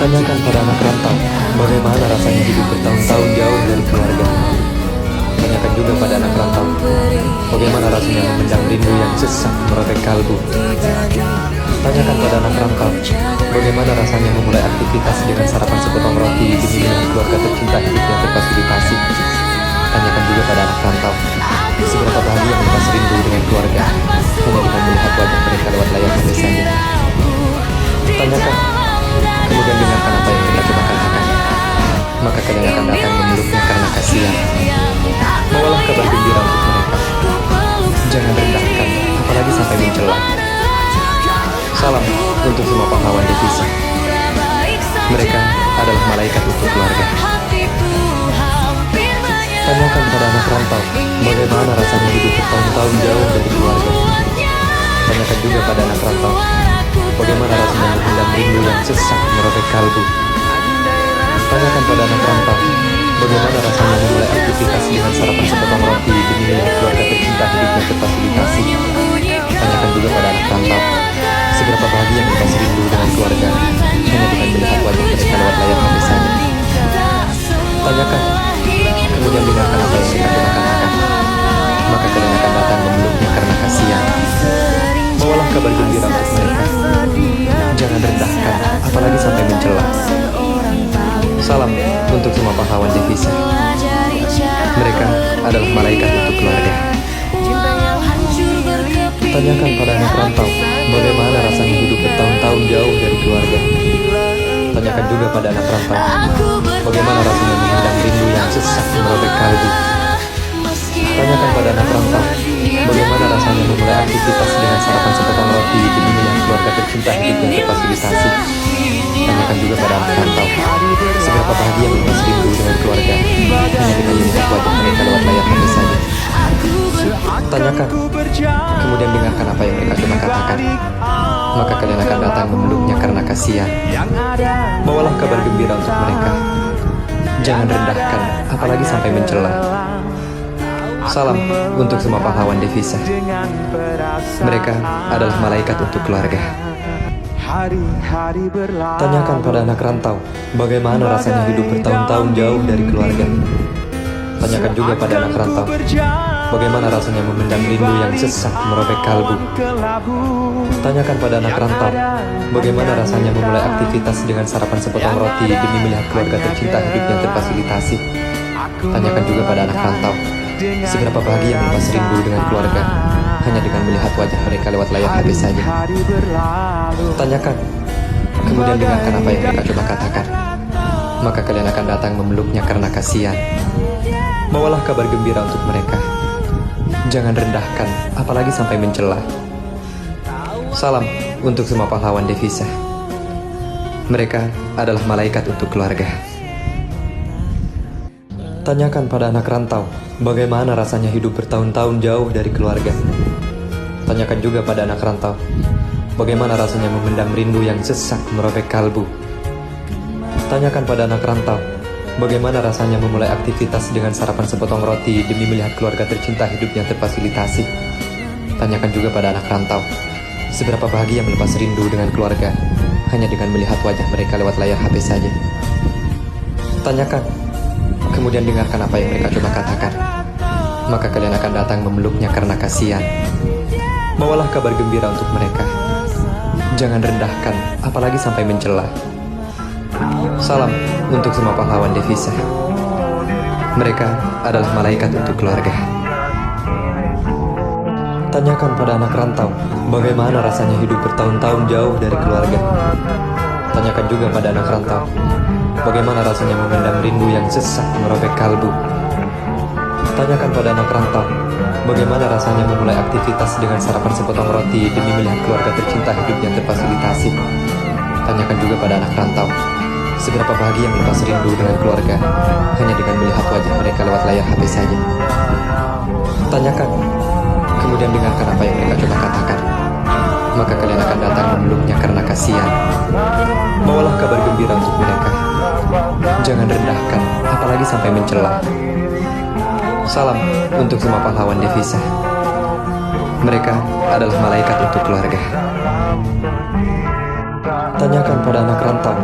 Tanyakan pada anak rantau, bagaimana rasanya hidup bertahun-tahun jauh dari keluarga. Tanyakan juga pada anak rantau, bagaimana rasanya memendam rindu yang sesak merobek kalbu. Tanyakan pada anak rantau, bagaimana rasanya memulai aktivitas dengan sarapan sepotong roti demi melihat keluarga tercinta hidupnya terfasilitasi. Tanyakan juga pada anak rantau, seberapa bahagia melepas rindu dengan keluarga hanya dengan melihat wajah mereka lewat layar HP saja. Tanyakan, kemudian dengarkan apa yang mereka coba katakan. Maka kalian akan datang memeluknya karena kasihan. Bawalah kabar gembira untuk mereka. Jangan rendahkan, apalagi sampai mencela. Salam untuk semua pahlawan devisa. Mereka adalah malaikat untuk keluarga. Tanyakan pada anak rantau, bagaimana rasanya hidup bertahun-tahun jauh dari keluarga. Tanyakan juga pada anak rantau, bagaimana rasanya memendam rindu yang sesak merobek kalbu. Tanyakan pada anak rantau, bagaimana rasanya memulai aktivitas dengan sarapan sepotong roti demi melihat keluarga tercinta hidupnya terfasilitasi. Tanyakan juga pada anak rantau, seberapa bahagia melepas rindu dengan keluarga hanya dengan melihat wajah mereka lewat layar HP saja. Tanyakan, kemudian dengarkan apa yang mereka coba katakan. Maka kalian akan datang memeluknya karena kasihan. Bawalah kabar gembira untuk mereka. Jangan rendahkan, apalagi sampai mencela. Salam untuk semua pahlawan devisa. Mereka adalah malaikat untuk keluarga. Tanyakan pada anak rantau, bagaimana rasanya hidup bertahun-tahun jauh dari keluarga. Tanyakan juga pada anak rantau, bagaimana rasanya memendam rindu yang sesak merobek kalbu. Tanyakan pada anak rantau, bagaimana rasanya memulai aktivitas dengan sarapan sepotong roti demi melihat keluarga tercinta hidupnya terfasilitasi. Tanyakan juga pada anak rantau, seberapa bahagia melepas rindu dengan keluarga hanya dengan melihat wajah mereka lewat layar HP saja. Tanyakan, kemudian dengarkan apa yang mereka coba katakan. Maka kalian akan datang memeluknya karena kasihan. Bawalah kabar gembira untuk mereka. Jangan rendahkan, apalagi sampai mencela. Salam untuk semua pahlawan devisa. Mereka adalah malaikat untuk keluarga. Tanyakan pada anak rantau, bagaimana rasanya hidup bertahun-tahun jauh dari keluarga. Tanyakan juga pada anak rantau, bagaimana rasanya memendam rindu yang sesak merobek kalbu. Tanyakan pada anak rantau, bagaimana rasanya memulai aktivitas dengan sarapan sepotong roti demi melihat keluarga tercinta hidupnya terfasilitasi. Tanyakan juga pada anak rantau, seberapa bahagia melepas rindu dengan keluarga hanya dengan melihat wajah mereka lewat layar HP saja. Tanyakan, kemudian dengarkan apa yang mereka coba katakan. Maka kalian akan datang memeluknya karena kasihan. Bawalah kabar gembira untuk mereka. Jangan rendahkan, apalagi sampai mencela. Salam untuk semua pahlawan devisa. Mereka adalah malaikat untuk keluarga. Tanyakan pada anak rantau, bagaimana rasanya hidup bertahun-tahun jauh dari keluarga. Tanyakan juga pada anak rantau, bagaimana rasanya memendam rindu yang sesak merobek kalbu. Tanyakan pada anak rantau, bagaimana rasanya memulai aktivitas dengan sarapan sepotong roti demi melihat keluarga tercinta hidupnya terfasilitasi. Tanyakan juga pada anak rantau, seberapa bahagia melepas rindu dengan keluarga hanya dengan melihat wajah mereka lewat layar HP saja. Tanyakan, kemudian dengarkan apa yang mereka coba katakan. Maka kalian akan datang memeluknya karena kasihan. Bawalah kabar gembira untuk mereka. Jangan rendahkan, apalagi sampai mencela. Salam untuk semua pahlawan devisa. Mereka adalah malaikat untuk keluarga. Tanyakan pada anak rantau, bagaimana rasanya hidup bertahun-tahun jauh dari keluarga. Tanyakan juga pada anak rantau, bagaimana rasanya memendam rindu yang sesak merobek kalbu. Tanyakan pada anak rantau, bagaimana rasanya memulai aktivitas dengan sarapan sepotong roti demi melihat keluarga tercinta hidupnya terfasilitasi. Tanyakan juga pada anak rantau, seberapa bahagia melepas rindu dengan keluarga hanya dengan melihat wajah mereka lewat layar HP saja. Tanyakan, kemudian dengarkan apa yang mereka coba katakan. Maka kalian akan datang memeluknya karena kasihan. Bawalah kabar gembira untuk mereka. Jangan rendahkan, apalagi sampai mencela. Salam untuk semua pahlawan devisa. Mereka adalah malaikat untuk keluarga. Tanyakan pada anak rantau,